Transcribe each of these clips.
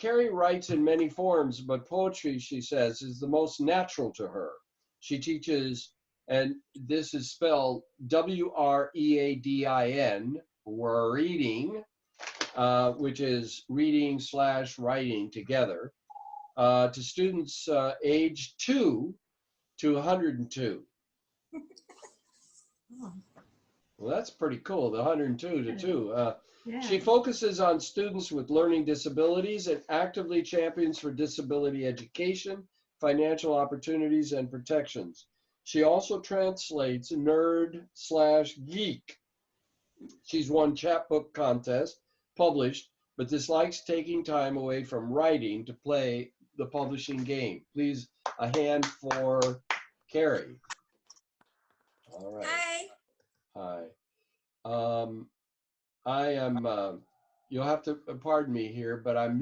Carrie writes in many forms, but poetry, she says, is the most natural to her. She teaches, and this is spelled W-R-E-A-D-I-N, reading, which is reading / writing together, to students age 2 to 102. Well, that's pretty cool, the 102 to 2. Yeah. She focuses on students with learning disabilities and actively champions for disability education, financial opportunities, and protections. She also translates nerd / geek. She's won chapbook contest, published, but dislikes taking time away from writing to play the publishing game. Please, a hand for Carrie. All right. Hi. Hi. I am, you'll have to pardon me here, but I'm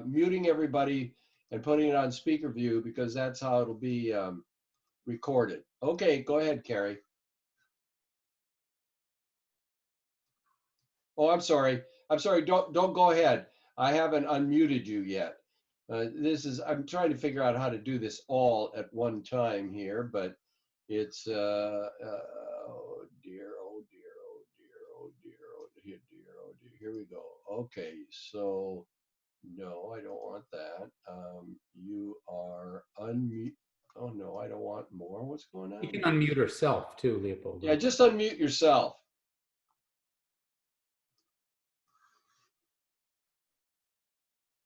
muting everybody and putting it on speaker view because that's how it'll be recorded. Okay, go ahead, Carrie. Oh, I'm sorry. I'm sorry. Don't go ahead. I haven't unmuted you yet. I'm trying to figure out how to do this all at one time here, but it's, oh dear, oh dear, oh dear, oh dear, oh dear, oh dear. Here we go. Okay, so no, I don't want that. You are unmute. Oh no, I don't want more. What's going on? You can unmute herself too, Leopold. Yeah, just unmute yourself.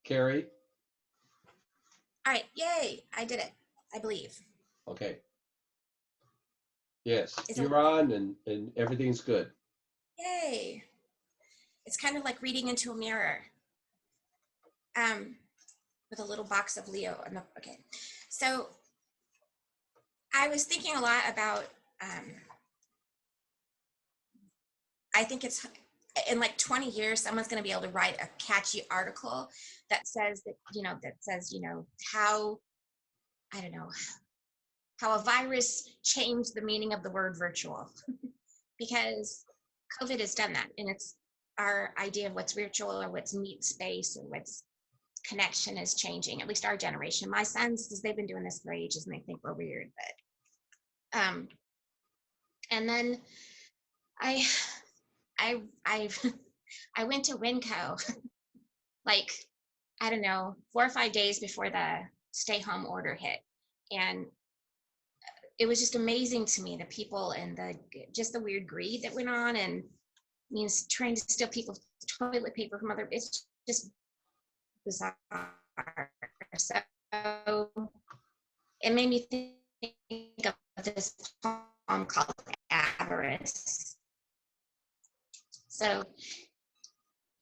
Carrie? All right, yay, I did it, I believe. Okay. Yes, Is it- you're on and everything's good. Yay. It's kind of like reading into a mirror. With a little box of Leo. Okay, so I was thinking a lot about, I think it's in like 20 years, someone's going to be able to write a catchy article that says that, how, I don't know, how a virus changed the meaning of the word virtual. Because COVID has done that, and it's our idea of what's virtual or what's meet space or what's connection is changing, at least our generation. My sons, because they've been doing this for ages and they think we're weird, but and then I went to Winco like, I don't know, 4 or 5 days before the stay home order hit, and it was just amazing to me, the people and the weird greed that went on, and means trying to steal people's toilet paper from other, it's just bizarre. So it made me think of this poem called Avarice. So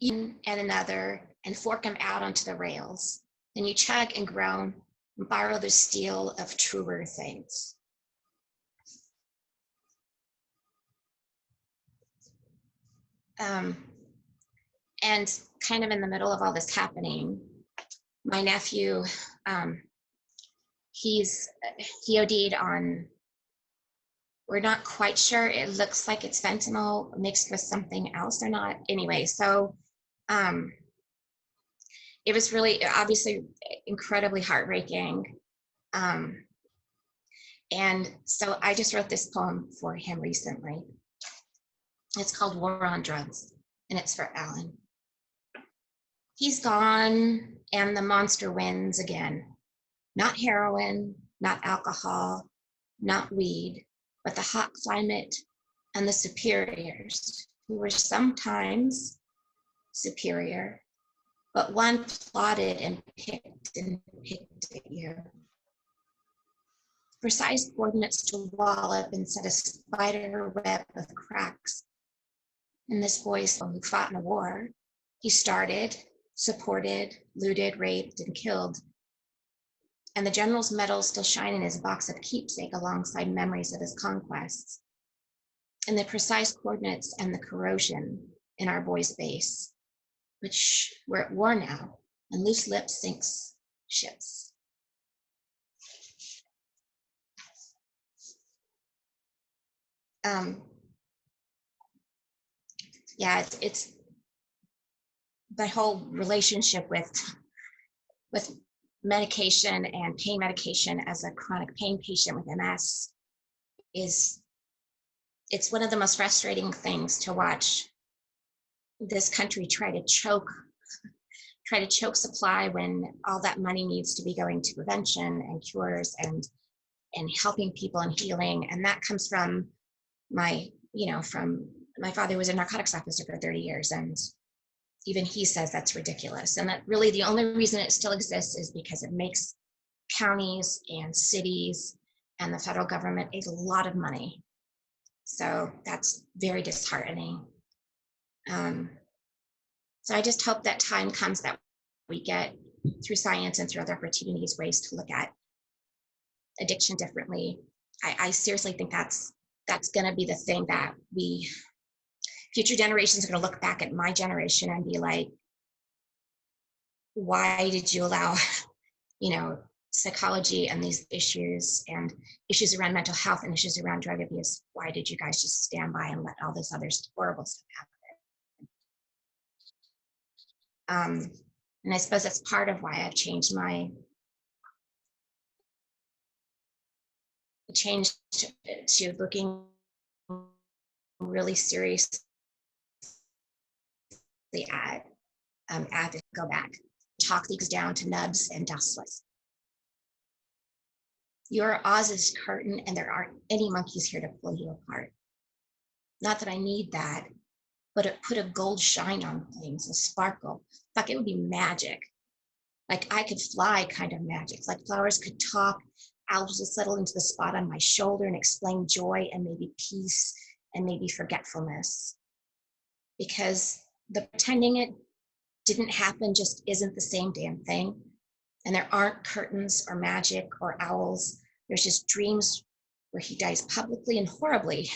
you and another and fork them out onto the rails. Then you chug and groan and borrow the steel of truer things. And kind of in the middle of all this happening, my nephew, he OD'd on, we're not quite sure, it looks like it's fentanyl mixed with something else or not. Anyway, so it was really, obviously, incredibly heartbreaking. And so I just wrote this poem for him recently. It's called War on Drugs, and it's for Alan. He's gone, and the monster wins again. Not heroin, not alcohol, not weed, but the hot climate and the superiors, who were sometimes superior, but one plotted and picked at you. Precise coordinates to wallop and set a spider web of cracks. And this voice who fought in a war, he started, supported, looted, raped, and killed. And the general's medals still shine in his box of keepsake alongside memories of his conquests. And the precise coordinates and the corrosion in our boys' base, which we're at war now, and loose lips sinks ships. Yeah, it's my whole relationship with with medication and pain medication as a chronic pain patient with MS it's one of the most frustrating things to watch this country try to choke supply when all that money needs to be going to prevention and cures and helping people and healing. And that comes from my father was a narcotics officer for 30 years. And even he says that's ridiculous. And that really the only reason it still exists is because it makes counties and cities and the federal government a lot of money. So that's very disheartening. So I just hope that time comes that we get, through science and through other opportunities, ways to look at addiction differently. I seriously think that's going to be the thing that future generations are going to look back at my generation and be like, why did you allow, psychology and these issues and issues around mental health and issues around drug abuse? Why did you guys just stand by and let all this other horrible stuff happen? And I suppose that's part of why I've changed to looking really seriously at go back, talk things down to nubs and dustless. You're Oz's curtain and there aren't any monkeys here to pull you apart. Not that I need that, but it put a gold shine on things, a sparkle. Like it would be magic. Like I could fly kind of magic. Like flowers could talk. Owls would settle into the spot on my shoulder and explain joy and maybe peace and maybe forgetfulness. Because the pretending it didn't happen just isn't the same damn thing. And there aren't curtains or magic or owls. There's just dreams where he dies publicly and horribly.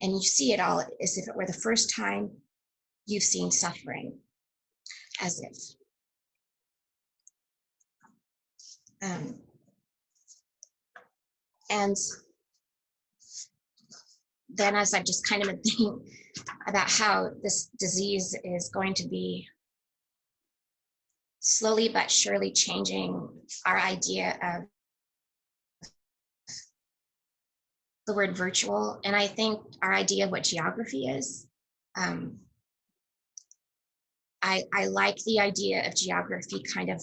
And you see it all as if it were the first time you've seen suffering, as if. And then as I've just kind of been thinking about how this disease is going to be slowly but surely changing our idea of the word virtual, and I think our idea of what geography is. I like the idea of geography kind of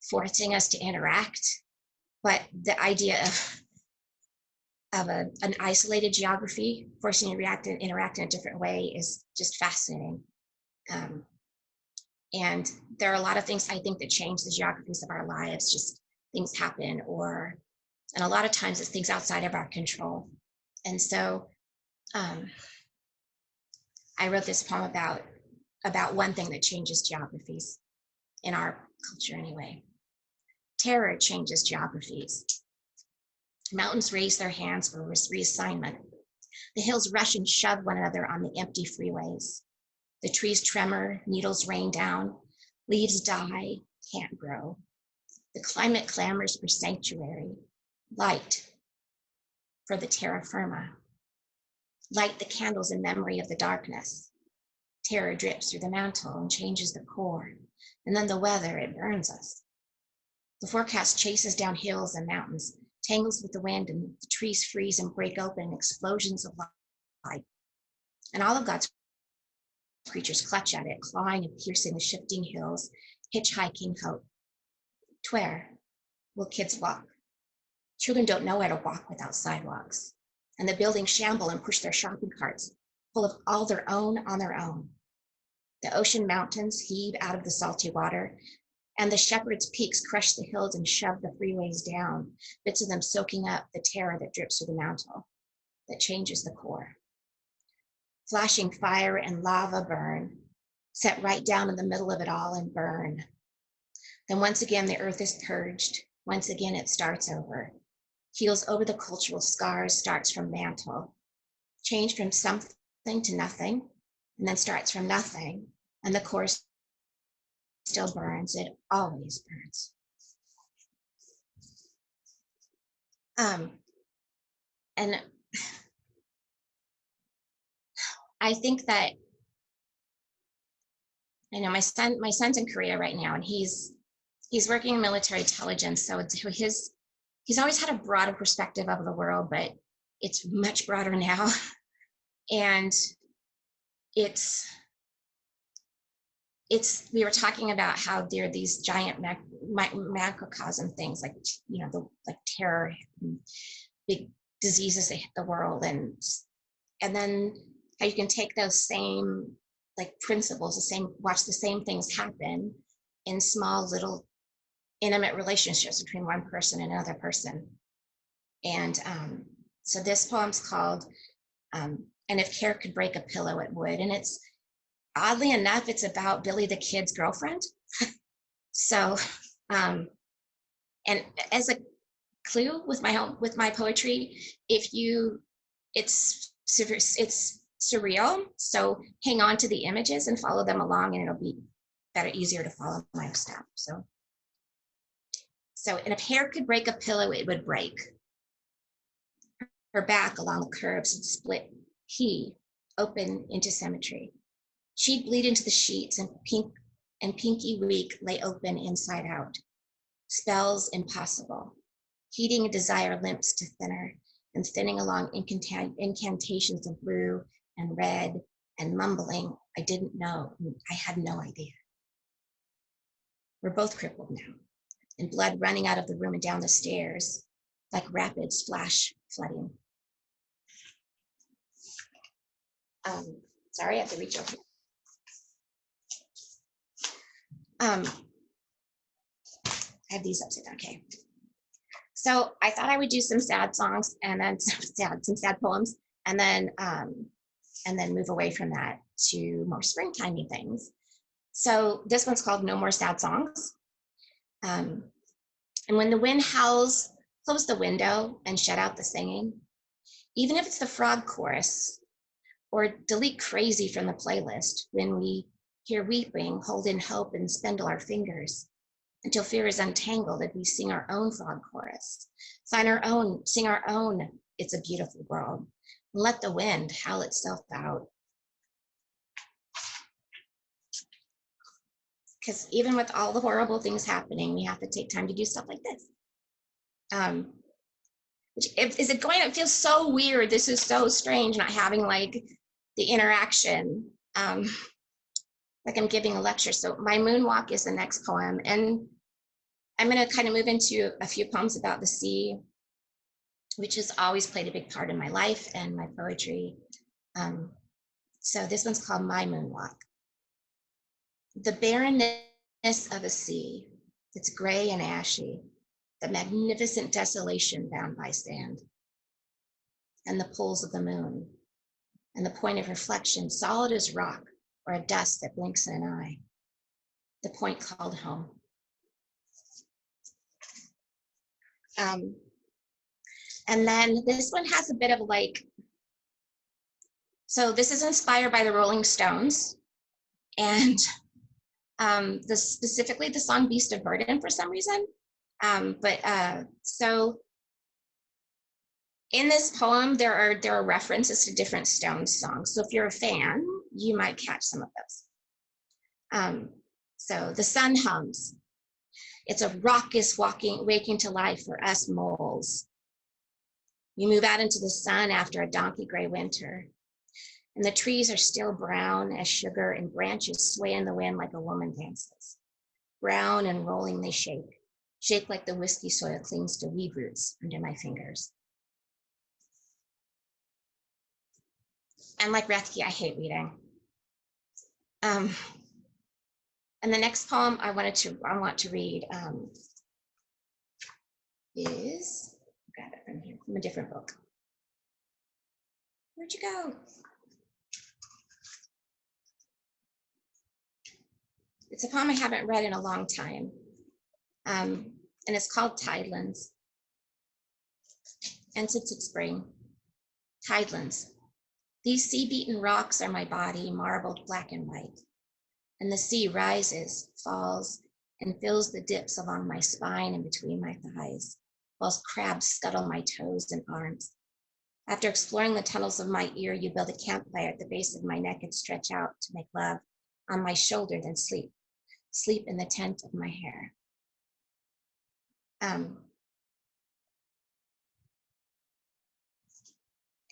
forcing us to interact, but the idea of an isolated geography forcing you to react and interact in a different way is just fascinating. And there are a lot of things I think that change the geographies of our lives. Just things happen, and a lot of times it's things outside of our control. And so I wrote this poem about one thing that changes geographies in our culture anyway. Terror changes geographies. Mountains raise their hands for reassignment. The hills rush and shove one another on the empty freeways. The trees tremor, needles rain down, leaves die, can't grow. The climate clamors for sanctuary, light for the terra firma. Light the candles in memory of the darkness. Terror drips through the mantle and changes the core. And then the weather, it burns us. The forecast chases down hills and mountains, tangles with the wind, and the trees freeze and break open in explosions of light. And all of God's creatures clutch at it, clawing and piercing the shifting hills, hitchhiking hope. Where will kids walk? Children don't know where to walk without sidewalks. And the buildings shamble and push their shopping carts, full of all their own on their own. The ocean mountains heave out of the salty water, and the shepherd's peaks crush the hills and shove the freeways down, bits of them soaking up the terror that drips through the mantle, that changes the core. Flashing fire and lava burn, set right down in the middle of it all and burn. Then once again, the earth is purged. Once again, it starts over. Heals over the cultural scars, starts from mantle. Change from something to nothing, and then starts from nothing, and the core still burns. It always burns. And I think that, my son's in Korea right now, and he's he's working in military intelligence, so he's always had a broader perspective of the world, but it's much broader now. And we were talking about how there are these giant macrocosm things like, like terror, big diseases that hit the world, and then how you can take those same like principles, watch the same things happen in small little intimate relationships between one person and another person. And so this poem's called and if care could break a pillow, it would. And it's, oddly enough, it's about Billy the Kid's girlfriend. So, and as a clue with my poetry, it's surreal. So hang on to the images and follow them along, and it'll be easier to follow my step. So, and if hair could break a pillow, it would break. Her back along the curves would split, open into symmetry. She'd bleed into the sheets, and pinky weak lay open inside out. Spells impossible. Heating a desire limps to thinner, and thinning along incantations of blue and red, and mumbling, I didn't know, I had no idea. We're both crippled now, and blood running out of the room and down the stairs, like rapids flash flooding. Sorry, I have to reach over. I have these upside down, okay. So I thought I would do some sad songs and then some sad poems, and then move away from that to more springtimey things. So this one's called No More Sad Songs. And when the wind howls, close the window and shut out the singing. Even if it's the frog chorus, or delete crazy from the playlist when we hear weeping, hold in hope and spindle our fingers until fear is untangled and we sing our own frog chorus. Sing our own, it's a beautiful world. And let the wind howl itself out. Because even with all the horrible things happening, we have to take time to do stuff like this. It feels so weird. This is so strange, not having like the interaction, like I'm giving a lecture. So my moonwalk is the next poem, and I'm going to kind of move into a few poems about the sea, which has always played a big part in my life and my poetry. So this one's called My Moonwalk. The barrenness of a sea, it's gray and ashy, the magnificent desolation bound by sand, and the poles of the moon, and the point of reflection, solid as rock, or a dust that blinks in an eye, the point called home. And then this one has a bit of like, so this is inspired by the Rolling Stones, and specifically the song Beast of Burden for some reason. So in this poem, there are references to different Stones songs. So if you're a fan, you might catch some of those. So the sun hums. It's a raucous waking to life for us moles. We move out into the sun after a donkey gray winter, and the trees are still brown as sugar, and branches sway in the wind like a woman dances. Brown and rolling they shake like the whiskey soil clings to weed roots under my fingers. And like Rethke, I hate reading. And the next poem I want to read is, grab it from here, from a different book. Where'd you go? It's a poem I haven't read in a long time. And it's called Tidelands. And since it's spring, Tidelands. These sea-beaten rocks are my body, marbled black and white. And the sea rises, falls, and fills the dips along my spine and between my thighs, whilst crabs scuttle my toes and arms. After exploring the tunnels of my ear, you build a campfire at the base of my neck and stretch out to make love on my shoulder, then sleep in the tent of my hair.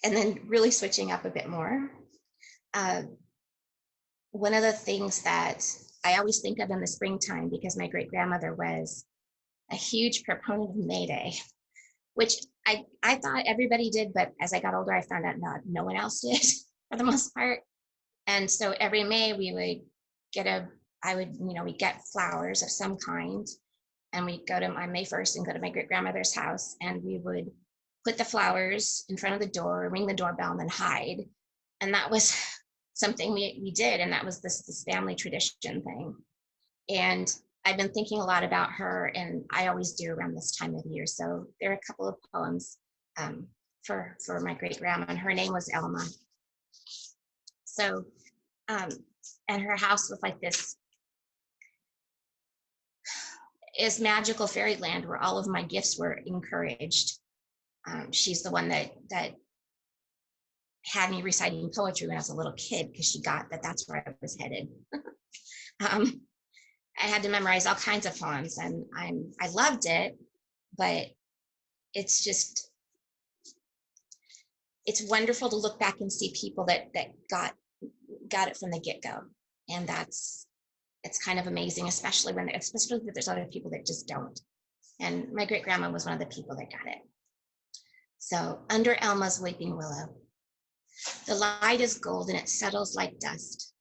And then really switching up a bit more. One of the things that I always think of in the springtime, because my great grandmother was a huge proponent of May Day, which I thought everybody did, but as I got older, I found out no one else did for the most part. And so every May we would get we'd get flowers of some kind, and we'd go to on May 1st and go to my great grandmother's house, and we would put the flowers in front of the door, ring the doorbell, and then hide. And that was something we did, and that was this family tradition thing. And I've been thinking a lot about her, and I always do around this time of year. So there are a couple of poems for my great grandma, and her name was Elma. So, and her house was like this is magical fairyland where all of my gifts were encouraged. She's the one that had me reciting poetry when I was a little kid, because she got that that's where I was headed. I had to memorize all kinds of poems, and I loved it, but it's wonderful to look back and see people that got it from the get-go, and it's kind of amazing, especially if there's other people that just don't. And my great grandma was one of the people that got it. So, under Elma's weeping willow, the light is gold and it settles like dust.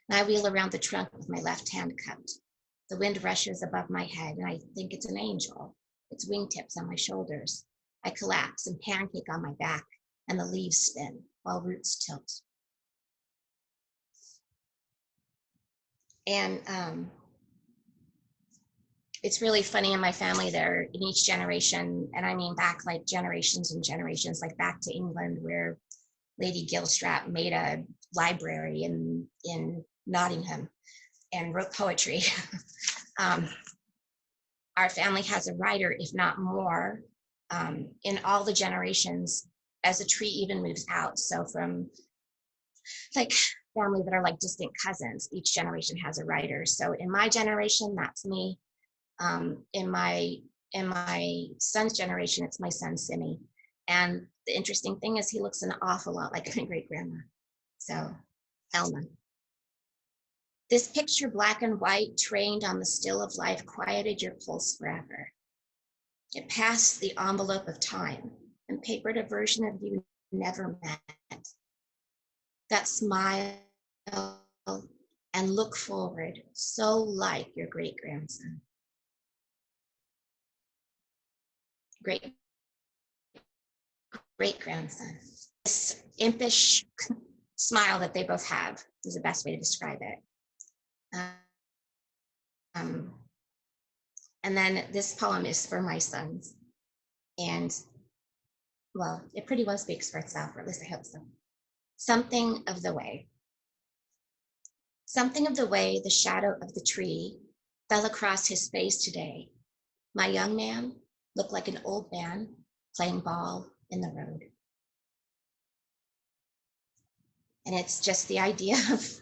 And I wheel around the trunk with my left hand cupped. The wind rushes above my head, and I think it's an angel. Its wingtips on my shoulders. I collapse and pancake on my back, and the leaves spin while roots tilt. And it's really funny in my family there, in each generation, and I mean back like generations and generations, like back to England, where Lady Gilstrap made a library in Nottingham and wrote poetry. Our family has a writer, if not more, in all the generations as a tree even moves out. So from like family that are like distant cousins, each generation has a writer. So in my generation, that's me. In my son's generation, it's my son Simi. And the interesting thing is he looks an awful lot like my great grandma. So Elma. This picture, black and white, trained on the still of life, quieted your pulse forever. It passed the envelope of time and papered a version of you never met. That smile and look forward, so like your great grandson. Great grandson. This impish smile that they both have is the best way to describe it. And then this poem is for my sons. And well, it pretty well speaks for itself, or at least I hope so. Something of the way. Something of the way the shadow of the tree fell across his face today. My young man looked like an old man playing ball in the road. And it's just the idea of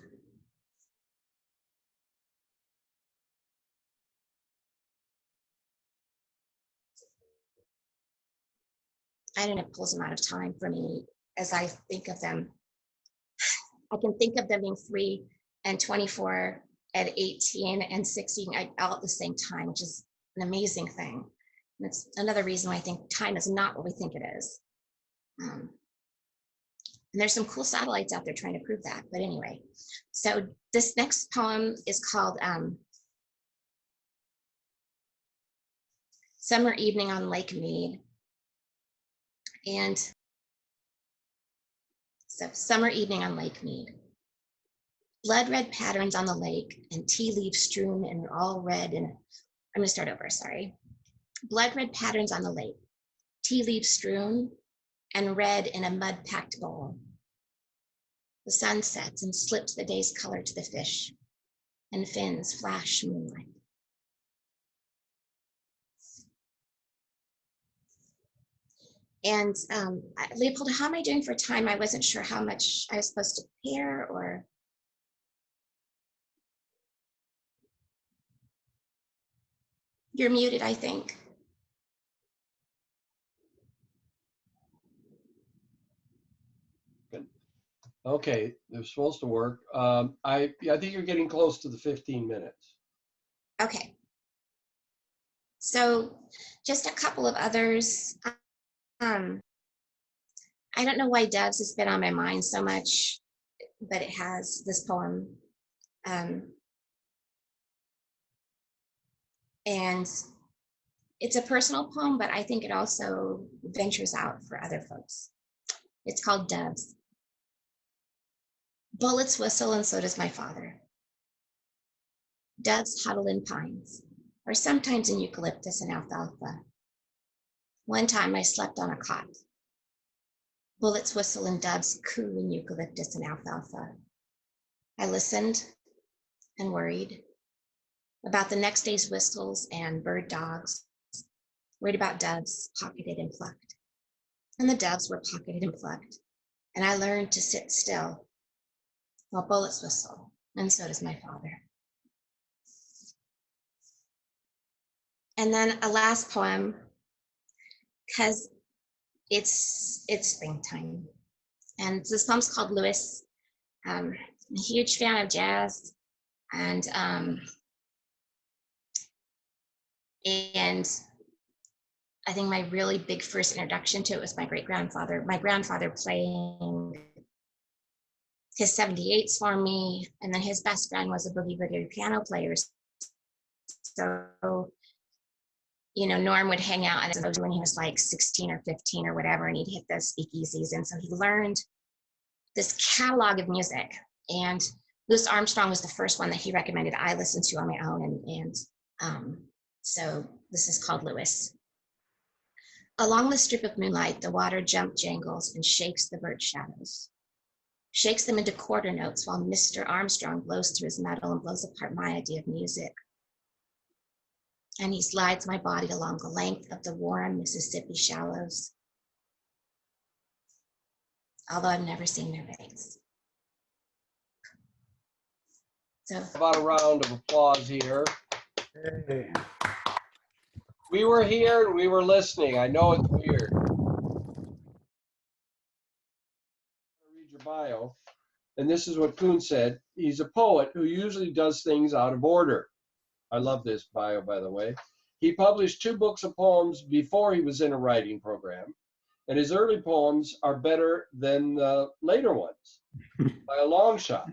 I don't know, it pulls them out of time for me as I think of them. I can think of them being 3 and 24 at 18 and 16 all at the same time, which is an amazing thing. And it's another reason why I think time is not what we think it is. And there's some cool satellites out there trying to prove that. But anyway, so this next poem is called Summer Evening on Lake Mead. And so Summer Evening on Lake Mead. Blood red patterns on the lake and tea leaves strewn and all red. And I'm going to start over, sorry. Blood red patterns on the lake, tea leaves strewn and red in a mud-packed bowl. The sun sets and slips the day's color to the fish, and fins flash moonlight. And Leopold, how am I doing for time? I wasn't sure how much I was supposed to pair, or. You're muted, I think. Okay, they're supposed to work. I think you're getting close to the 15 minutes. Okay. So just a couple of others. Um, I don't know why Doves has been on my mind so much, but it has this poem. And it's a personal poem, but I think it also ventures out for other folks. It's called Doves. Bullets whistle, and so does my father. Doves huddle in pines, or sometimes in eucalyptus and alfalfa. One time I slept on a cot. Bullets whistle and doves coo in eucalyptus and alfalfa. I listened and worried about the next day's whistles and bird dogs, worried about doves pocketed and plucked. And the doves were pocketed and plucked. And I learned to sit still while bullets whistle, and so does my father. And then a last poem, because it's springtime. And this poem's called Lewis. I'm a huge fan of jazz, and I think my really big first introduction to it was my great-grandfather. My grandfather playing his 78s for me, and then his best friend was a boogie-woogie piano player. So, you know, Norm would hang out and when he was like 16 or 15 or whatever, and he'd hit those speakeasies. And so he learned this catalog of music. And Louis Armstrong was the first one that he recommended I listened to on my own. So this is called Lewis. Along the strip of moonlight, the water jump jangles and shakes the birch shadows, shakes them into quarter notes while Mr. Armstrong blows through his metal and blows apart my idea of music. And he slides my body along the length of the warm Mississippi shallows, although I've never seen their banks. So, About a round of applause here. Hey. We were here and we were listening. I know it's weird. Read your bio. And this is what Kuhn said. He's a poet who usually does things out of order. I love this bio, by the way. He published 2 books of poems before he was in a writing program. And his early poems are better than the later ones by a long shot.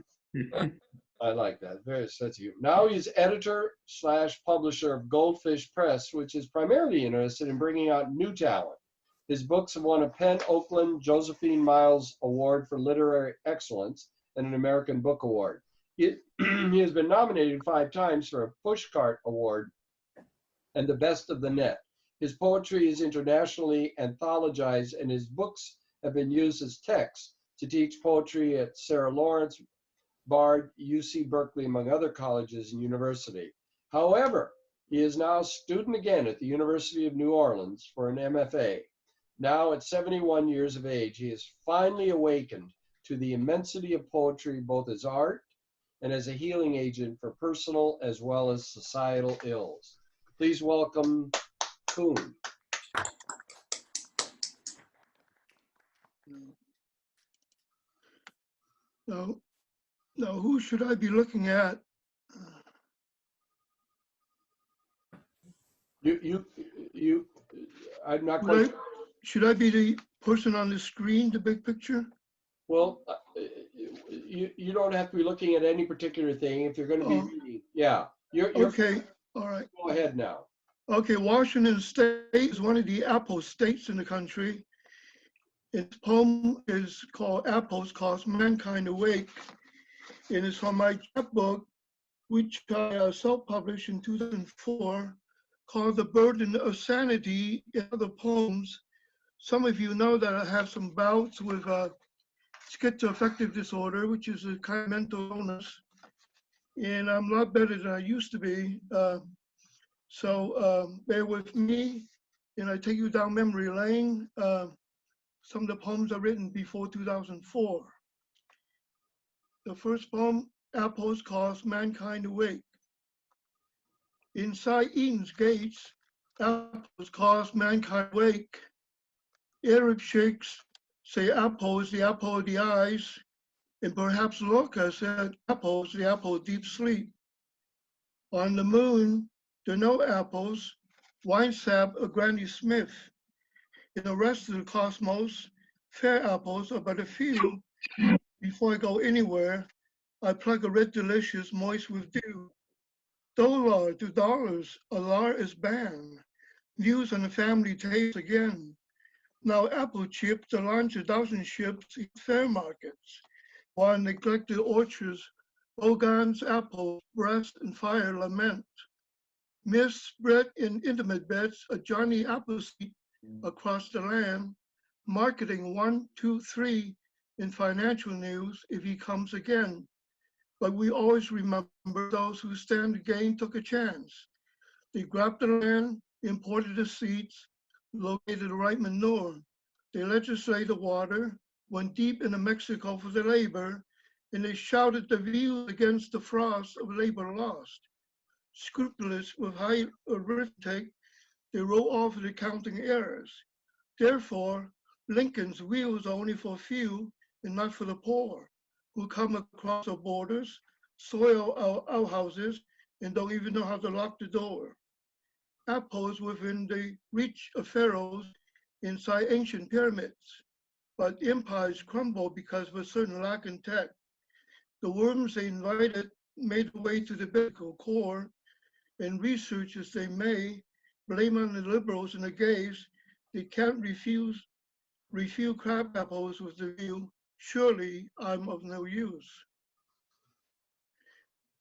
I like that. Very sense of humor. Now he's editor/publisher of Goldfish Press, which is primarily interested in bringing out new talent. His books have won a Penn Oakland Josephine Miles Award for Literary Excellence and an American Book Award. He has been nominated 5 times for a Pushcart Award and the Best of the Net. His poetry is internationally anthologized, and his books have been used as texts to teach poetry at Sarah Lawrence, Bard, UC Berkeley, among other colleges and university. However, he is now a student again at the University of New Orleans for an MFA. Now at 71 years of age, he has finally awakened to the immensity of poetry, both as art and as a healing agent for personal as well as societal ills. Please welcome Kuhn. Now, who should I be looking at? I'm not quite. Should I be the person on the screen, the big picture? Well, you don't have to be looking at any particular thing if you're going to be reading. Yeah. You're okay. All right. Go ahead now. Okay. Washington State is one of the apple states in the country. Its poem is called Apples Cost Mankind Awake. And it's from my chapbook, which I self-published in 2004, called The Burden of Sanity and Other Poems. Some of you know that I have some bouts with schizoaffective disorder, which is a kind of mental illness. And I'm a lot better than I used to be. So bear with me, and I take you down memory lane. Some of the poems are written before 2004. The first poem, Apples Cost Mankind Awake. Inside Eden's gates, apples cost mankind awake. Arab sheikhs say apple is the apple of the eyes. And perhaps Lorca said, apples, the apple of deep sleep. On the moon, there are no apples. Winesap or Granny Smith. In the rest of the cosmos, fair apples are but a few. Before I go anywhere, I plug a red delicious moist with dew. $1 to dollars, $1 is banned. News on the family taste again. Now apple chips to launch 1,000 ships in fair markets, while neglected orchards, bogans, apples, breast, and fire lament. Miss bread in intimate beds, a Johnny Appleseed across the land, marketing 1, 2, 3 in financial news if he comes again. But we always remember those who stand to gain took a chance. They grabbed the land, imported the seeds, located the right manure. They legislated the water, went deep into Mexico for the labor, and they shouted the views against the frost of labor lost. Scrupulous with high arithmetic, they wrote off the accounting errors. Therefore, Lincoln's wheels are only for few and not for the poor, who come across our borders, soil our outhouses, and don't even know how to lock the door. Apples within the reach of pharaohs inside ancient pyramids, but empires crumble because of a certain lack in tech. The worms they invited made their way to the biblical core, and research as they may, blame on the liberals and the gays, they can't refute crab apples with the view, surely I'm of no use.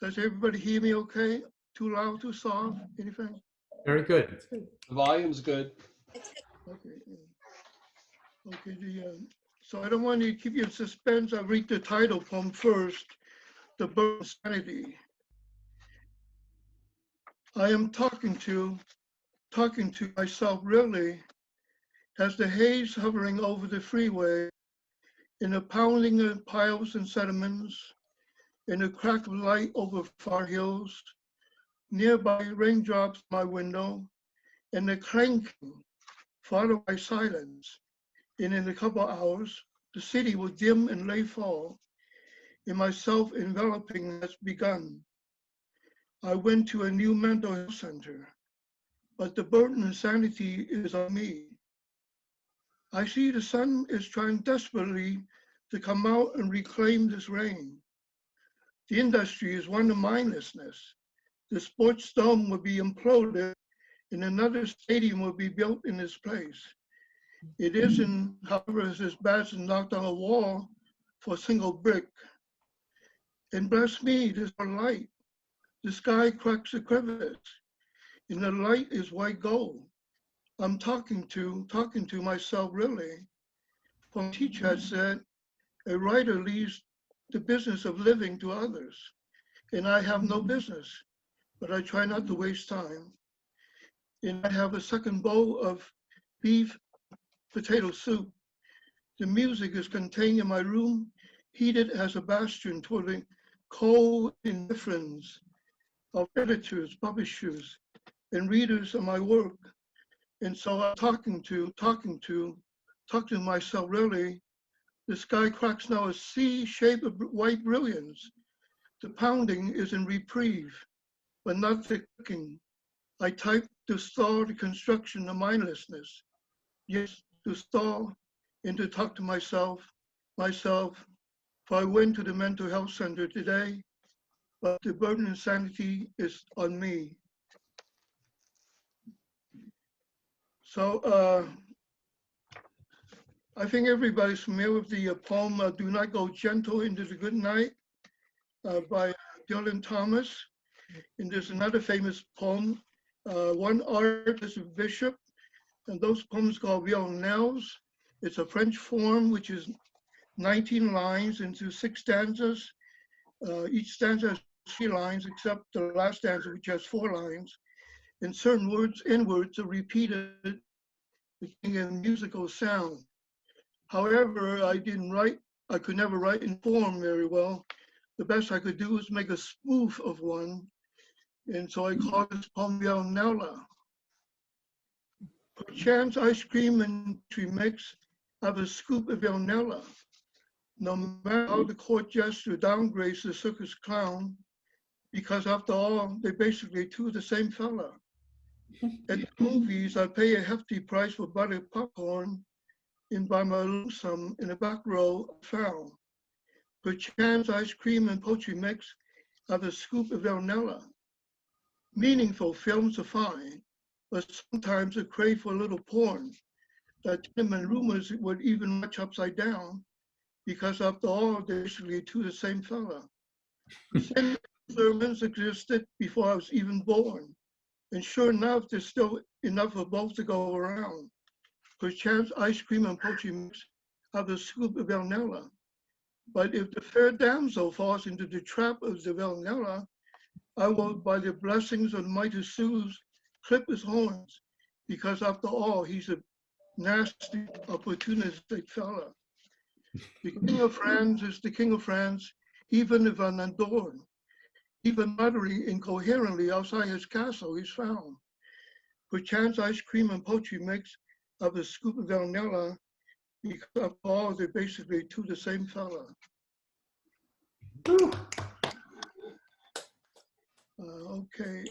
Does everybody hear me okay? Too loud, too soft, anything? Very good. The volume's good. Okay. So I don't want to keep you in suspense. I'll read the title poem first, The Bird of Sanity. I am talking to myself really, as the haze hovering over the freeway, in the pounding of piles and sediments, in the crack of light over far hills, nearby raindrops my window, and the clanking followed by silence. And in a couple of hours, the city will dim and lay fall, and my self-enveloping has begun. I went to a new mental health center, but the burden of sanity is on me. I see the sun is trying desperately to come out and reclaim this rain. The industry is one of mindlessness. The sports dome will be imploded and another stadium will be built in its place. It isn't, however, as bad as knock down a wall for a single brick. And bless me, there's a light. The sky cracks a crevice, and the light is white gold. I'm talking to myself really. For teacher had said, a writer leaves the business of living to others, and I have no business, but I try not to waste time. And I have a second bowl of beef potato soup. The music is contained in my room, heated as a bastion toward the cold indifference of editors, publishers, and readers of my work. And so I'm talking to myself really. The sky cracks now a C shape of white brilliance. The pounding is in reprieve, but not the clicking. I type to stall the construction of mindlessness. Yes, to stall and to talk to myself. For I went to the mental health center today, but the burden of sanity is on me. So I think everybody's familiar with the poem, Do Not Go Gentle Into the Good Night by Dylan Thomas. And there's another famous poem, One Art is a Bishop, and those poems called Villanelles. It's a French form, which is 19 lines into 6 stanzas. Each stanza has 3 lines, except the last stanza, which has 4 lines. And certain words are repeated, making a musical sound. However, I could never write in form very well. The best I could do was make a spoof of one. And so I call this poem Villanella. Perchance ice cream and tree mix have a scoop of Villanella. No matter how the court jester downgrades the circus clown, because after all, they basically two the same fella. At the movies, I pay a hefty price for buttered popcorn, and by my lonesome in the back row, I found. Perchance ice cream and poetry mix have a scoop of vanilla. Meaningful films are fine, but sometimes a crave for a little porn that tenement rumors would even watch upside down, because after all, they're basically two the same fella. The same sermons existed before I was even born. And sure enough, there's still enough of both to go around. Perchance ice cream and poetry mix have a scoop of vanilla. But if the fair damsel falls into the trap of the vanilla, I will, by the blessings of mighty Zeus, clip his horns, because after all, he's a nasty, opportunistic fella. The King of France is the King of France, even if unadorned. Even muttering incoherently outside his castle, he's found. Perchance ice cream and poetry mix have a scoop of vanilla, because after all, they're basically two the same fella. Okay.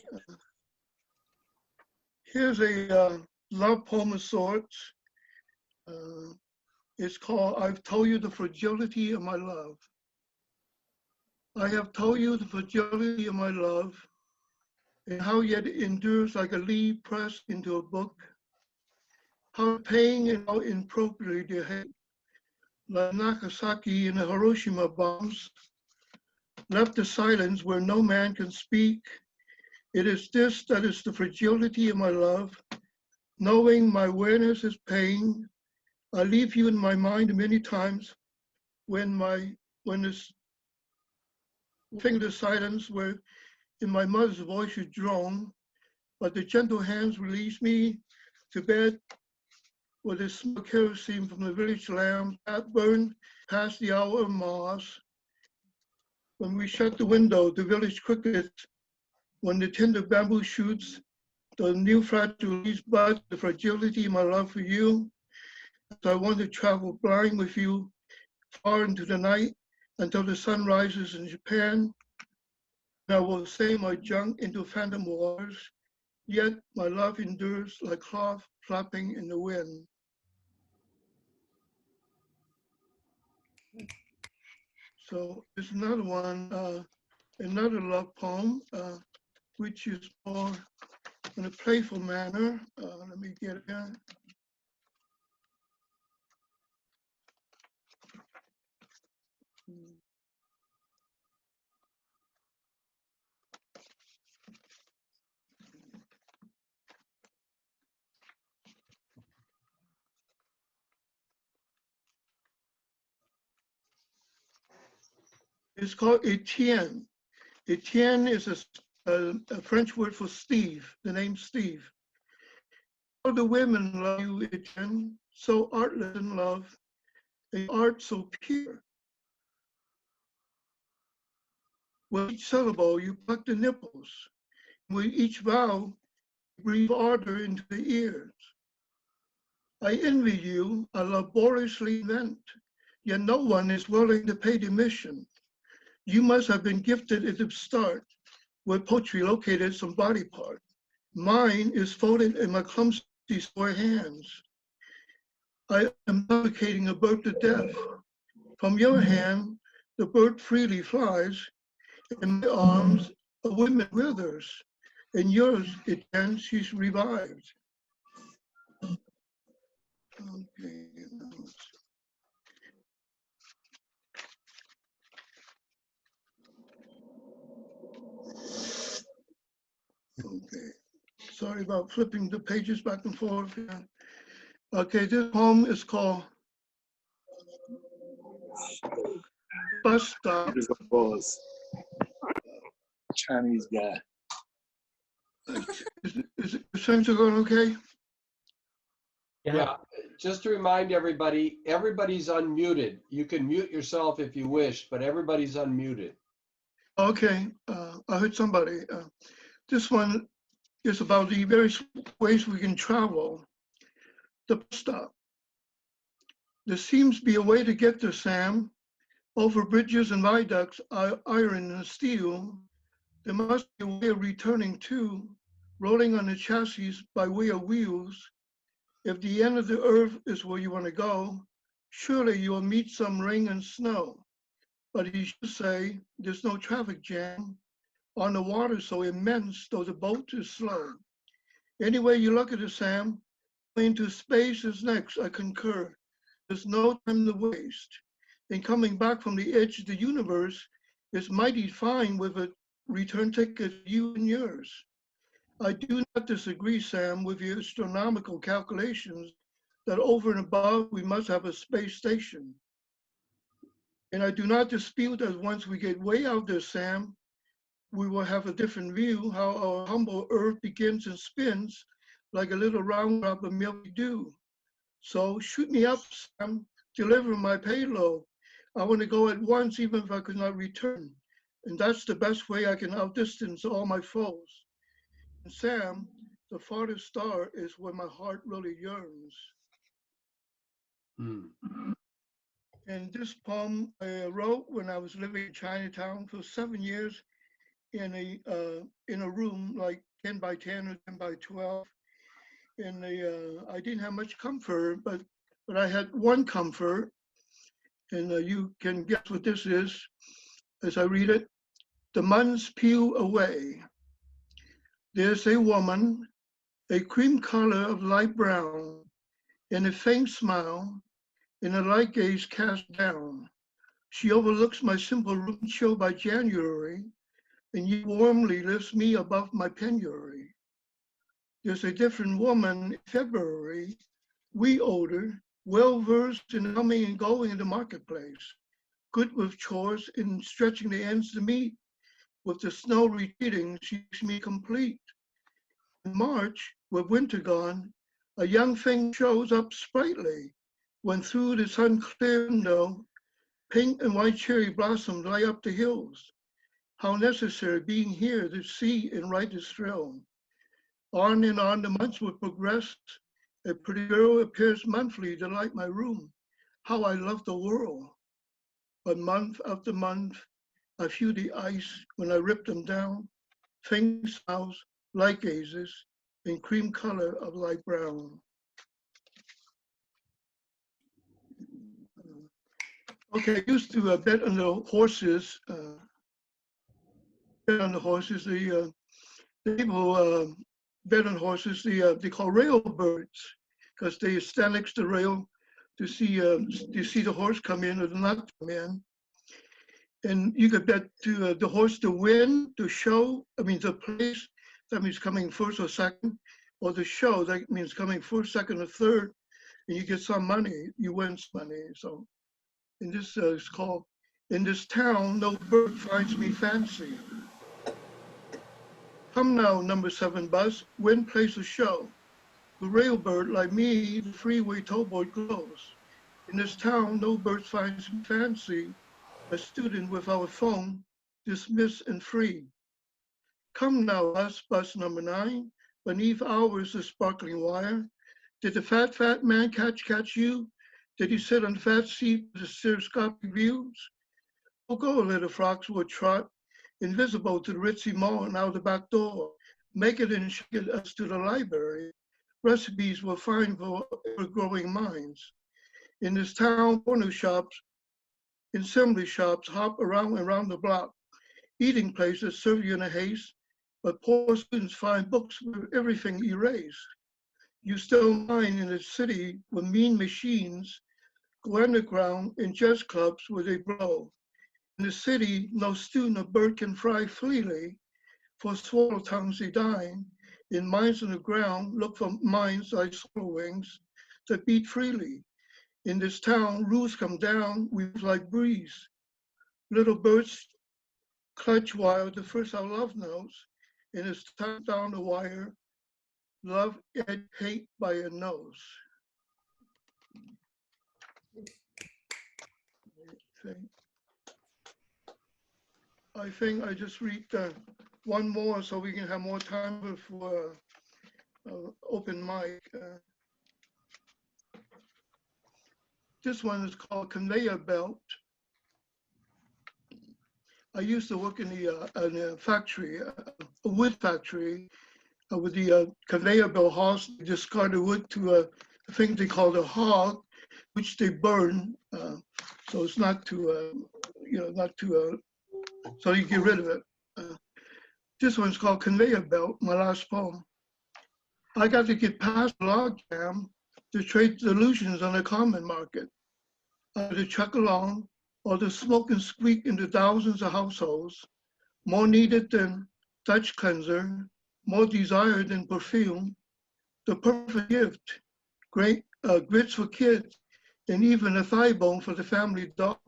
Here's a love poem of sorts. It's called, I've Told You the Fragility of My Love. I have told you the fragility of my love, and how yet it endures like a leaf pressed into a book, how pain and how inappropriately they hate, like Nagasaki and the Hiroshima bombs, left the silence where no man can speak. It is this that is the fragility of my love, knowing my awareness is pain. I leave you in my mind many times when this thing of silence where in my mother's voice you drone, but the gentle hands release me to bed with the smoke kerosene from the village lamp that burned past the hour of Mars. When we shut the window, the village crickets, when the tender bamboo shoots, the new fragile leaves bud, the fragility of my love for you. As I want to travel blind with you far into the night until the sun rises in Japan. And I will sail my junk into phantom waters, yet my love endures like cloth flapping in the wind. So there's another one, another love poem, which is more in a playful manner. Let me get it here. It's called Etienne. Etienne is a French word for Steve, the name Steve. All the women love you, Etienne, so artless in love, and art so pure. With each syllable, you pluck the nipples. With each vowel, you breathe ardor into the ears. I envy you, I laboriously invent, yet no one is willing to pay the mission. You must have been gifted at the start, where poetry located some body part. Mine is folded in my clumsy square hands. I am suffocating a bird to death. From your hand, the bird freely flies. In my arms, a woman withers. In yours, it ends, she's revived. Okay. Okay. Sorry about flipping the pages back and forth here. Okay, this poem is called Bus Stop. There's a pause. Chinese guy. Is things going okay? Yeah, just to remind everybody, everybody's unmuted. You can mute yourself if you wish, but everybody's unmuted. Okay, I heard somebody. This one is about the various ways we can travel. The bus stop. There seems to be a way to get there, Sam, Over bridges and viaducts, iron and steel, there must be a way of returning to, rolling on the chassis by way of wheels. If the end of the earth is where you want to go, surely you will meet some rain and snow. But he should say there's no traffic jam on the water so immense, though the boat is slow. Any way you look at it, Sam, going to space is next, I concur. There's no time to waste. And coming back from the edge of the universe is mighty fine with a return ticket, you and yours. I do not disagree, Sam, with your astronomical calculations that over and above we must have a space station. And I do not dispute that once we get way out there, Sam, we will have a different view how our humble Earth begins and spins like a little round drop of Milky Dew. So shoot me up, Sam, deliver my payload. I want to go at once, even if I could not return. And that's the best way I can outdistance all my foes. And Sam, the farthest star is where my heart really yearns. And this poem I wrote when I was living in Chinatown for 7 years in a room like 10 by 10 or 10 by 12. And I didn't have much comfort, but I had one comfort, and you can guess what this is as I read it. The months peel away. There's a woman, a cream color of light brown, and a faint smile, and a light gaze cast down. She overlooks my simple room chill by January, and yet warmly lifts me above my penury. There's a different woman in February, we older, well-versed in coming and going in the marketplace, good with chores and stretching the ends to meet. With the snow retreating, she makes me complete. In March, with winter gone, a young thing shows up sprightly, when through the sun-clear window, pink and white cherry blossoms light up the hills. How necessary being here to see and write this thrill. On and on the months would progress. A pretty girl appears monthly to light my room. How I love the world. But month after month, I feel the ice when I rip them down. Faint smiles, light gazes, in cream color of light brown. Okay, I used to bet on the horses. The people bet on horses. They call railbirds because they stand next to the rail to see the horse come in or not come in. And you could bet to the horse to win, the show. I mean, the place, that means coming first or second, or the show, that means coming first, second, or third, and you get some money, you win some money. So, and this is called, in this town, no bird finds me fancy. Come now, number 7 bus, win place a show. The railbird, like me, the freeway towboat glows. In this town, no bird finds me fancy. A student with our phone, dismissed and free. Come now, bus number 9, beneath ours the sparkling wire. Did the fat man catch you? Did he sit on the fat seat with the stereoscopic views? Oh, go, little Foxwood trot, invisible to the ritzy mall and out the back door. Make it and shake it us to the library. Recipes will find for ever-growing minds. In this town, corner shops, assembly shops hop around and around the block. Eating places serve you in a haste, but poor students find books with everything erased. You still mine in a city with mean machines, go underground in jazz clubs where they blow. In the city, no student or bird can fly freely, for swallow tongues they dine. In mines on the ground, look for mines like swallow wings that beat freely. In this town, rules come down, we move like breeze. Little birds clutch while the first our love notes, and it's time down the wire, love and hate by a nose. I think I just read one more so we can have more time for open mic. This one is called Conveyor Belt. I used to work in a factory, a wood factory, with the conveyor belt horse. They discarded wood to a thing they call a hog, which they burn. So it's not to, not to, so you get rid of it. This one's called Conveyor Belt, my last poem. I got to get past the log jam to trade delusions on the common market. To chuck along, or to smoke and squeak into thousands of households, more needed than Dutch cleanser, more desired than perfume, the perfect gift, great grits for kids, and even a thigh bone for the family dog.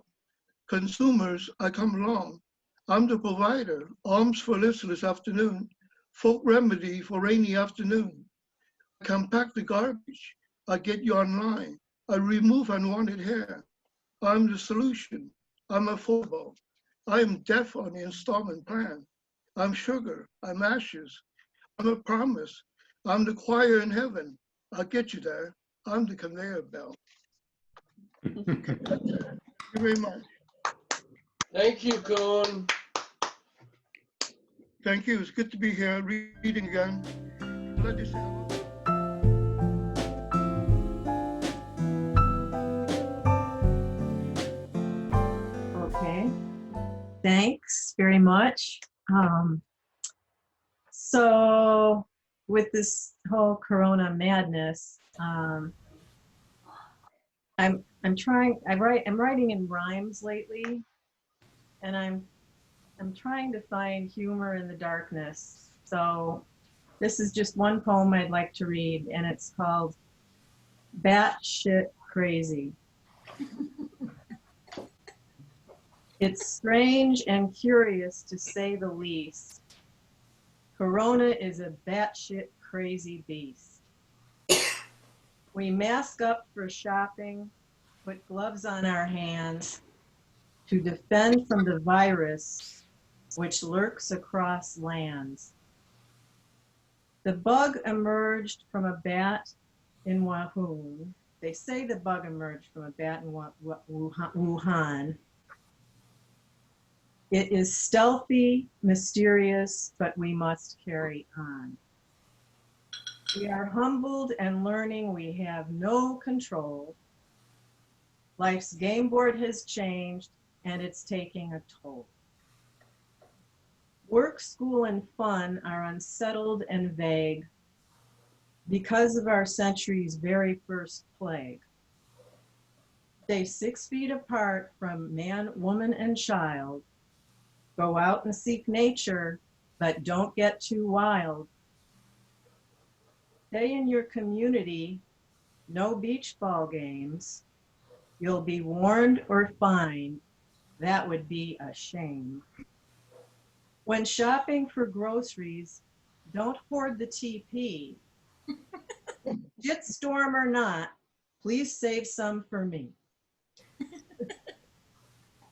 Consumers, I come along. I'm the provider, alms for listless afternoon, folk remedy for rainy afternoon. I compact the garbage, I get you online, I remove unwanted hair. I'm the solution, I'm affordable. I am deaf on the installment plan. I'm sugar, I'm ashes, I'm a promise. I'm the choir in heaven. I'll get you there. I'm the conveyor belt. Thank you very much. Thank you, Kuhn. Thank you. It's good to be here reading again. Glad to see you. Okay, thanks very much. So with this whole Corona madness, I'm writing in rhymes lately, and I'm trying to find humor in the darkness. So this is just one poem I'd like to read, and it's called Batshit Crazy. It's strange and curious to say the least. Corona is a batshit crazy beast. We mask up for shopping, put gloves on our hands to defend from the virus which lurks across lands. The bug emerged from a bat in Wuhan. They say the bug emerged from a bat in Wuhan. It is stealthy, mysterious, but we must carry on. We are humbled and learning we have no control. Life's game board has changed and it's taking a toll. Work, school, and fun are unsettled and vague because of our century's very first plague. Stay 6 feet apart from man, woman, and child. Go out and seek nature, but don't get too wild. Stay in your community, no beach ball games. You'll be warned or fined. That would be a shame. When shopping for groceries, don't hoard the TP. Shitstorm or not, please save some for me.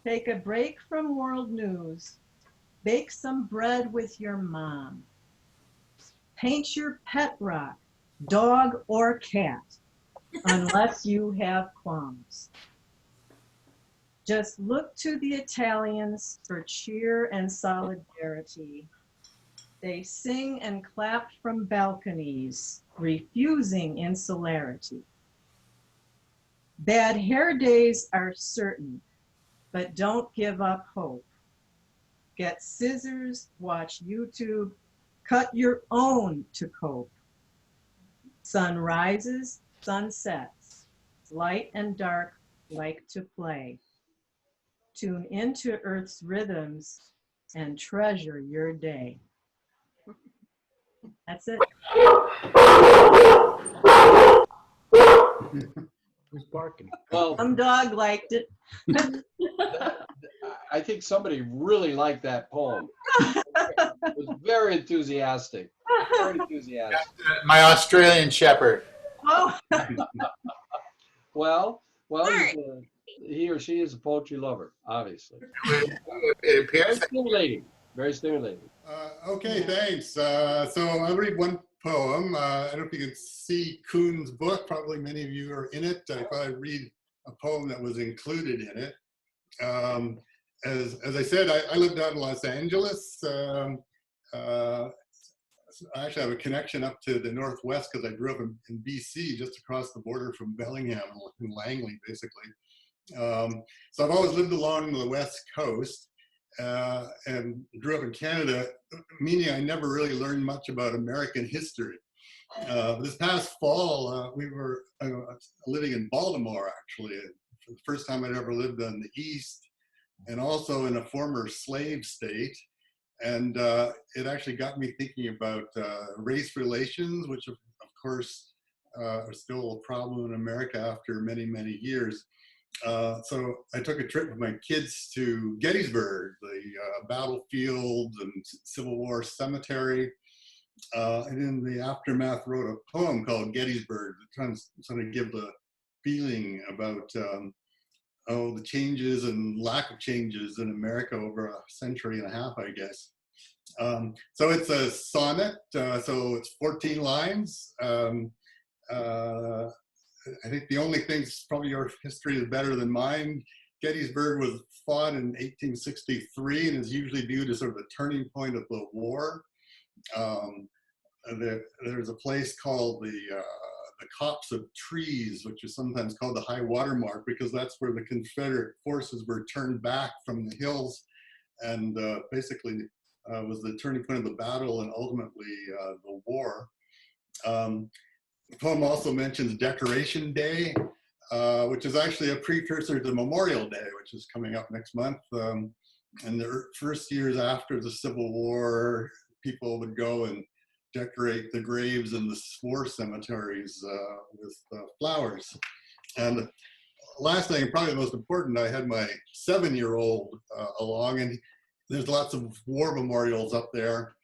Take a break from world news. Bake some bread with your mom. Paint your pet rock, dog or cat, unless you have qualms. Just look to the Italians for cheer and solidarity. They sing and clap from balconies, refusing insularity. Bad hair days are certain, but don't give up hope. Get scissors, watch YouTube, cut your own to cope. Sun rises, sun sets, light and dark like to play. Tune into Earth's rhythms and treasure your day. That's it. Who's barking? Well, Some dog liked it. I think somebody really liked that poem. It was very enthusiastic. Very enthusiastic. My Australian Shepherd. Oh, Well, Smart. he or she is a poetry lover, obviously. It Very appears. stimulating. Very stimulating. Okay, thanks. So I'll read one poem. I don't know if you can see Kuhn's book. Probably many of you are in it. I thought I'd read a poem that was included in it. as I said, I lived out in Los Angeles. I actually have a connection up to the Northwest because I grew up in BC, just across the border from Bellingham in Langley, basically. So I've always lived along the West Coast and grew up in Canada, meaning I never really learned much about American history. This past fall, we were living in Baltimore, actually, for the first time I'd ever lived on the East, and also in a former slave state. And it actually got me thinking about race relations, which of course are still a problem in America after many, many years. So I took a trip with my kids to Gettysburg, the battlefield and Civil War cemetery. And in the aftermath wrote a poem called Gettysburg that tries to sort of give the feeling about the changes and lack of changes in America over a century and a half, I guess. So it's a sonnet, so it's 14 lines. I think the only thing, probably your history is better than mine. Gettysburg was fought in 1863 and is usually viewed as sort of the turning point of the war. There's a place called the Copse of Trees, which is sometimes called the high water mark, because that's where the Confederate forces were turned back from the hills, and basically was the turning point of the battle and ultimately the war. The poem also mentions Decoration Day, which is actually a precursor to Memorial Day, which is coming up next month. And the first years after the Civil War, people would go and decorate the graves in the war cemeteries with flowers. And last thing, probably the most important, I had my 7-year-old along, and there's lots of war memorials up there,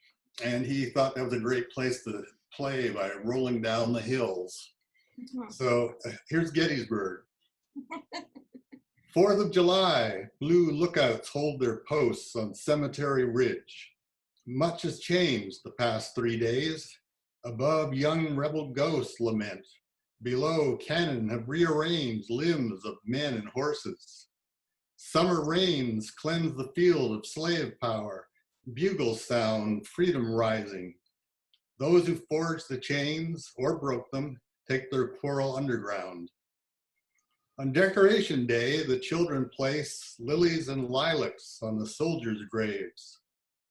and he thought that was a great place to play by rolling down the hills. So here's Gettysburg. 4th of July, blue lookouts hold their posts on Cemetery Ridge. Much has changed the past 3 days. Above, young rebel ghosts lament. Below, cannon have rearranged limbs of men and horses. Summer rains cleanse the field of slave power. Bugles sound, freedom rising. Those who forged the chains or broke them take their quarrel underground. On Decoration Day, the children place lilies and lilacs on the soldiers' graves.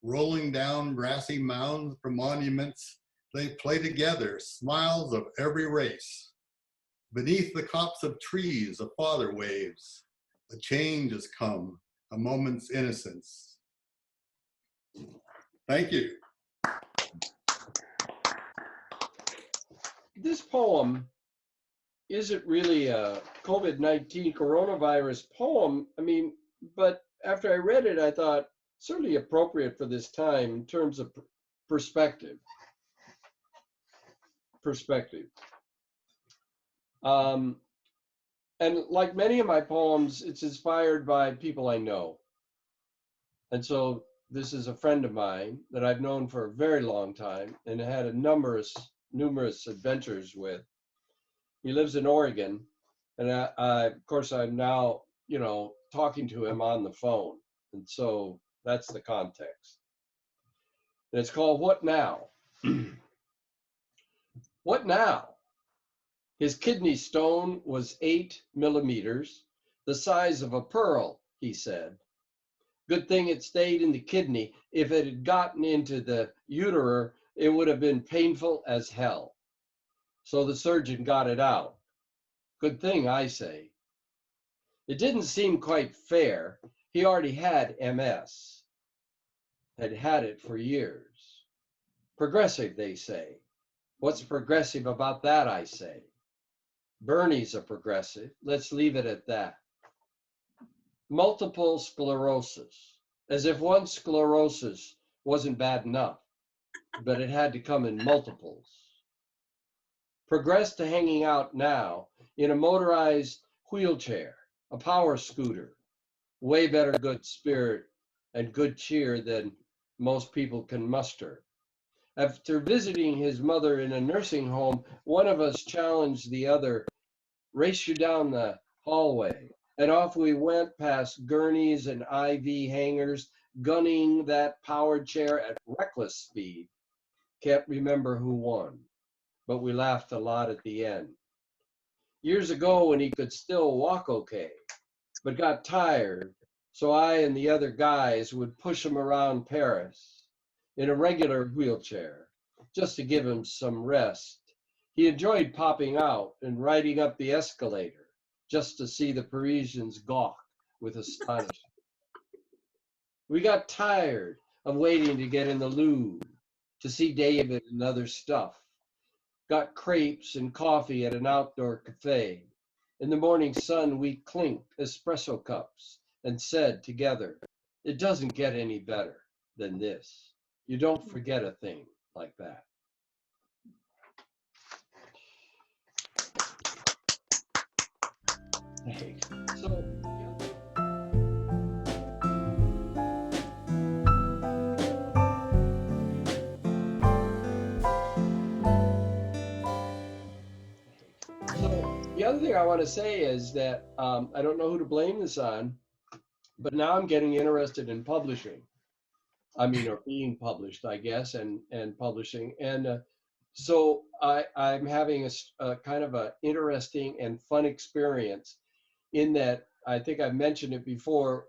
Rolling down grassy mounds from monuments, they play together, smiles of every race. Beneath the copse of trees, a father waves. A change has come, a moment's innocence. Thank you. This poem isn't really a COVID-19 coronavirus poem. I mean, but after I read it, I thought certainly appropriate for this time in terms of perspective. And like many of my poems, it's inspired by people I know. And so this is a friend of mine that I've known for a very long time and had a numerous adventures with. He lives in Oregon, and of course, I'm now, talking to him on the phone. And so that's the context. And it's called What Now? What now? His kidney stone was 8 millimeters, the size of a pearl, he said. Good thing it stayed in the kidney. If it had gotten into the uterus, it would have been painful as hell. So the surgeon got it out. Good thing, I say. It didn't seem quite fair. He already had MS, had had it for years. Progressive, they say. What's progressive about that, I say? Bernie's a progressive. Let's leave it at that. Multiple sclerosis, as if one sclerosis wasn't bad enough, but it had to come in multiples. Progressed to hanging out now in a motorized wheelchair, a power scooter, way better good spirit and good cheer than most people can muster. After visiting his mother in a nursing home, one of us challenged the other, race you down the hallway, And off we went past gurneys and IV hangers, gunning that powered chair at reckless speed. Can't remember who won, but we laughed a lot at the end. Years ago when he could still walk okay, but got tired, so I and the other guys would push him around Paris in a regular wheelchair, just to give him some rest. He enjoyed popping out and riding up the escalator, just to see the Parisians gawk with astonishment. We got tired of waiting to get in the Louvre, to see David and other stuff. Got crepes and coffee at an outdoor cafe. In the morning sun, we clinked espresso cups and said together, it doesn't get any better than this. You don't forget a thing like that. Thanks. So, the other thing I want to say is that I don't know who to blame this on, but now I'm getting interested in publishing. I mean, or being published, I guess, and publishing. And so I'm having a kind of a interesting and fun experience in that I think I've mentioned it before.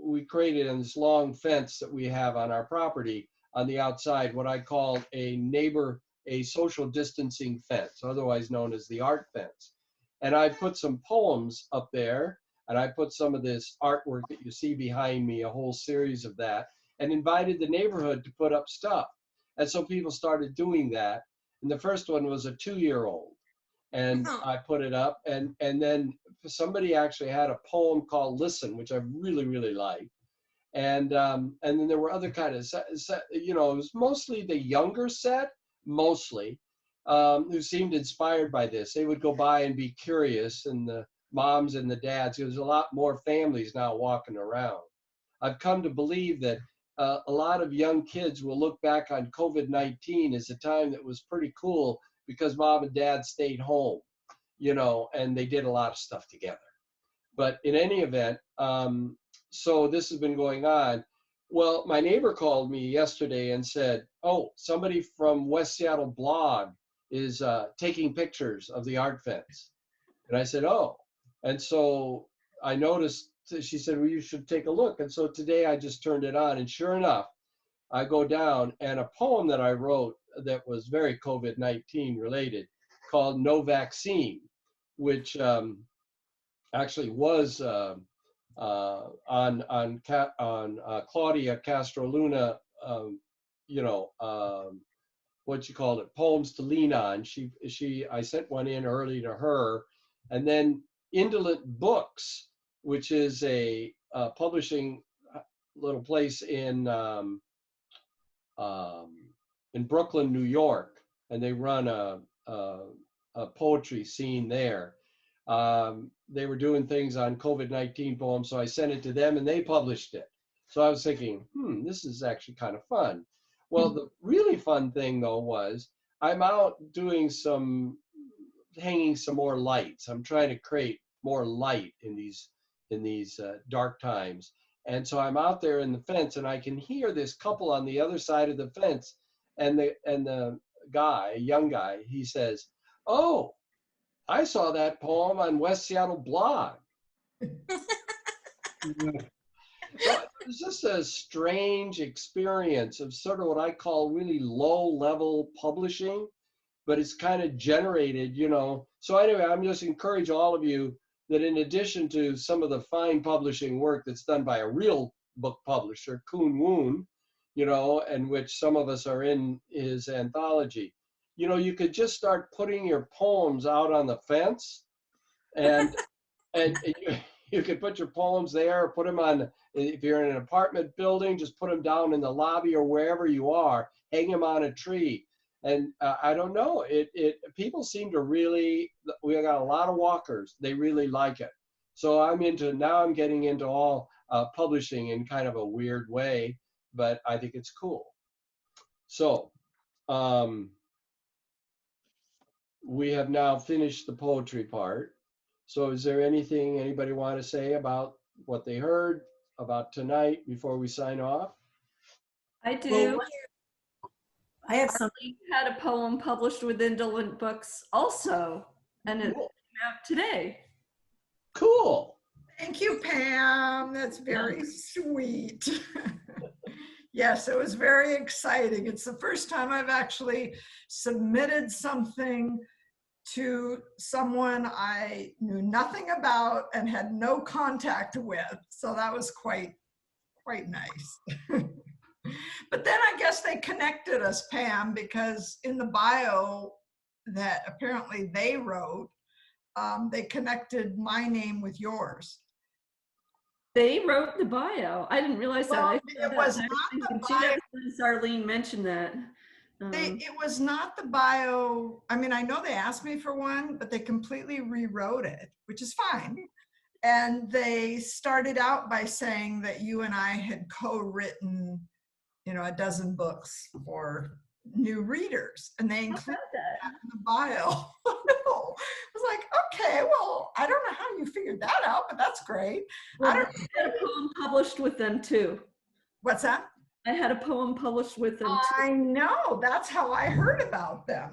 We created in this long fence that we have on our property on the outside, what I call a social distancing fence, otherwise known as the art fence. And I put some poems up there, and I put some of this artwork that you see behind me, a whole series of that, and invited the neighborhood to put up stuff. And so people started doing that. And the first one was a 2-year-old. And I put it up, and then somebody actually had a poem called Listen, which I really, really liked. And then there were other kind of, it was mostly the younger set, mostly, who seemed inspired by this. They would go by and be curious, and the moms and the dads, there's a lot more families now walking around. I've come to believe that a lot of young kids will look back on COVID-19 as a time that was pretty cool because mom and dad stayed home, and they did a lot of stuff together. But in any event, so this has been going on. Well, my neighbor called me yesterday and said, oh, somebody from West Seattle Blog is taking pictures of the art fence. And I said, oh. And so I noticed, she said, well, you should take a look. And so today I just turned it on, and sure enough, I go down, and a poem that I wrote that was very COVID-19 related called No Vaccine, which actually was on Claudia Castro Luna, what you called it, Poems to Lean On. I sent one in early to her, and then Indolent Books, which is a publishing little place in Brooklyn, New York, and they run a poetry scene there. They were doing things on COVID-19 poems, so I sent it to them and they published it. So I was thinking, this is actually kind of fun. Well, the really fun thing though was I'm out doing hanging some more lights. I'm trying to create more light in these dark times. And so I'm out there in the fence, and I can hear this couple on the other side of the fence, and the guy, a young guy, he says, oh, I saw that poem on West Seattle Blog. So it was just a strange experience of sort of what I call really low-level publishing, but it's kind of generated, So anyway, I'm just encourage all of you that in addition to some of the fine publishing work that's done by a real book publisher, Kuhn Woon, and which some of us are in his anthology, you could just start putting your poems out on the fence, and you could put your poems there, or put them on, if you're in an apartment building, just put them down in the lobby or wherever you are, hang them on a tree. And I don't know, people seem to really, we got a lot of walkers, they really like it. So I'm getting into all publishing in kind of a weird way, but I think it's cool. So we have now finished the poetry part. So is there anything anybody want to say about what they heard about tonight before we sign off? I do. I have some. We had a poem published with Indolent Books also, and it Cool. came out today. Cool. Thank you, Pam. That's very sweet. Yes, it was very exciting. It's the first time I've actually submitted something to someone I knew nothing about and had no contact with. So that was quite nice. But then I guess they connected us, Pam, because in the bio that apparently they wrote, they connected my name with yours. They wrote the bio. I didn't realize Well, that. it was not the bio. Arlene mentioned that. It was not the bio. I mean, I know they asked me for one, but they completely rewrote it, which is fine. And they started out by saying that you and I had co-written, a dozen books for new readers, and they included that in the bio. I was like, okay, well, I don't know how you figured that out, but that's great. Well, I had a poem published with them too. What's that? I had a poem published with them too. I know, that's how I heard about them.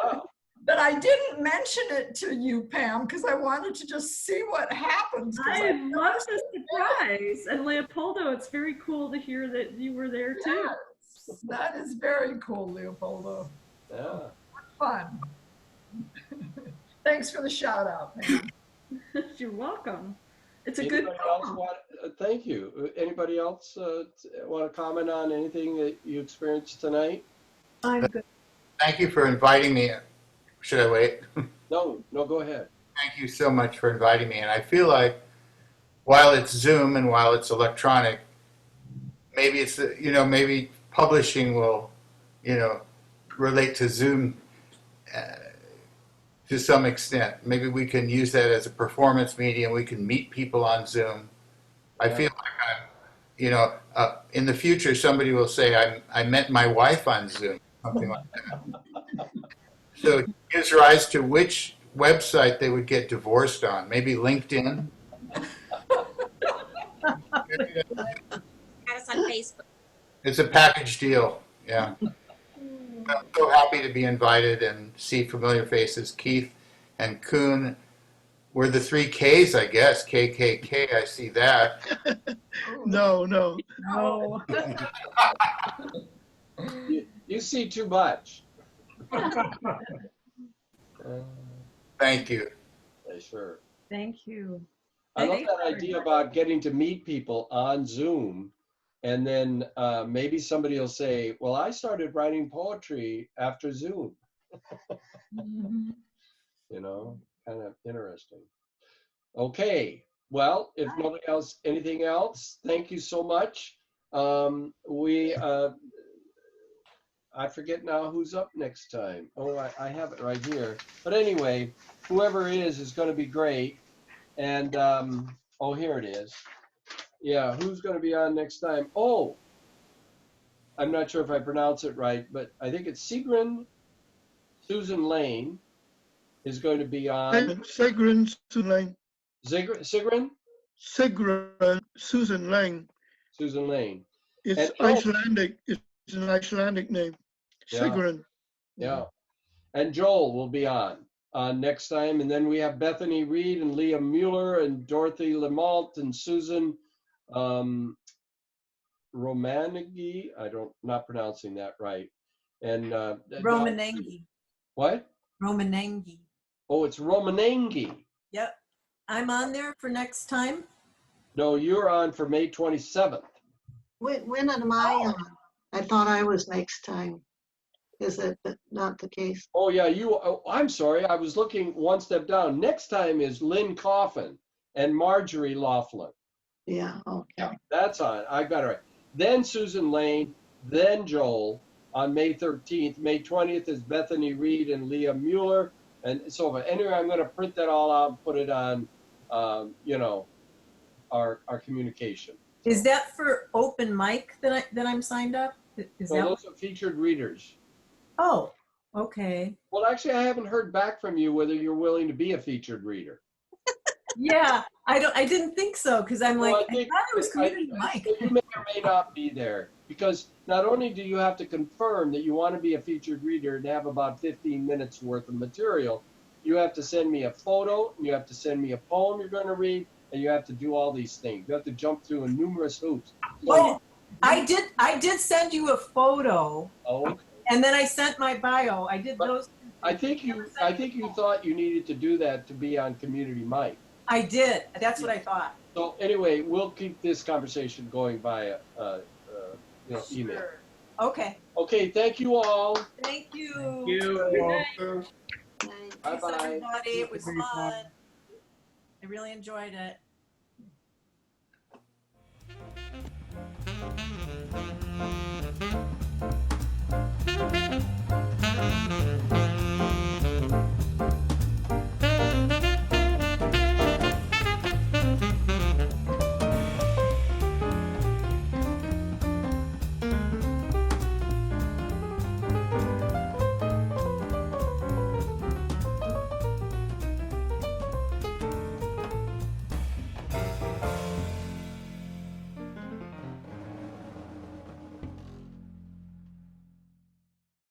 Wow. But I didn't mention it to you, Pam, because I wanted to just see what happens. I love the surprise. And Leopoldo, it's very cool to hear that you were there too. Yes, that is very cool, Leopoldo. Yeah. Fun. Thanks for the shout out, Pam. You're welcome. It's a Anybody good else poem. thank you. Anybody else want to comment on anything that you experienced tonight? I'm good. Thank you for inviting me. Should I wait? No, go ahead. Thank you so much for inviting me. And I feel like while it's Zoom and while it's electronic, maybe it's, maybe publishing will, relate to Zoom to some extent. Maybe we can use that as a performance medium. We can meet people on Zoom. I feel like in the future, somebody will say, I met my wife on Zoom, something like that. So it gives rise to which website they would get divorced on. Maybe LinkedIn. Add us on Facebook. It's a package deal. Yeah. I'm so happy to be invited and see familiar faces. Keith and Kuhn were the 3 Ks, I guess. KKK, I see that. No. No. You see too much. Thank you. Yeah, sure. Thank you. I love Thank that you. idea about getting to meet people on Zoom, and then maybe somebody will say, well, I started writing poetry after Zoom. Mhm. Kind of interesting. Okay, well, if nobody else, anything else, thank you so much. I forget now who's up next time. Oh, I have it right here. But anyway, whoever it is going to be great. And, oh, here it is. Yeah, who's going to be on next time? Oh, I'm not sure if I pronounce it right, but I think it's Sigrun Susan Lane is going to be on. Sigrun Susan Lang. Sigrun? Sigrun Susan Lang. Susan Lane. It's And- Icelandic. It's an Icelandic name. Yeah. Sigrun. Yeah. And Joel will be on next time. And then we have Bethany Reed and Leah Mueller and Dorothy Lamalt and Susan Romanigi. Not pronouncing that right. And Romanengi. what? Romanengi. Oh, it's Romanengi. Yep. I'm on there for next time. No, you're on for May 27th. When am I on? I thought I was next time. Is it not the case? Oh, yeah, I'm sorry. I was looking one step down. Next time is Lynn Coffin and Marjorie Laughlin. Yeah, okay. Yeah, that's on. I got it right. Then Susan Lane, then Joel on May 13th. May 20th is Bethany Reed and Leah Mueller. And so anyway, I'm going to print that all out and put it on, our communication. Is that for open mic that I'm signed up? Is So that? those are featured readers. Oh, okay. Well, actually, I haven't heard back from you whether you're willing to be a featured reader. Yeah, I didn't think so, because I'm like, Well, I thought it was community mic. You may or may not be there, because not only do you have to confirm that you want to be a featured reader and have about 15 minutes worth of material, you have to send me a photo, and you have to send me a poem you're going to read, and you have to do all these things. You have to jump through numerous hoops. Oh, I did send you a photo, Oh, and then I sent my bio. I did But those. I think you thought you needed to do that to be on Community Mic. I did. That's what I thought. So anyway, we'll keep this conversation going via email. Sure. Okay. Okay, thank you all. Thank you. Thank you. Bye Thanks, bye. everybody. It was fun. I really enjoyed it.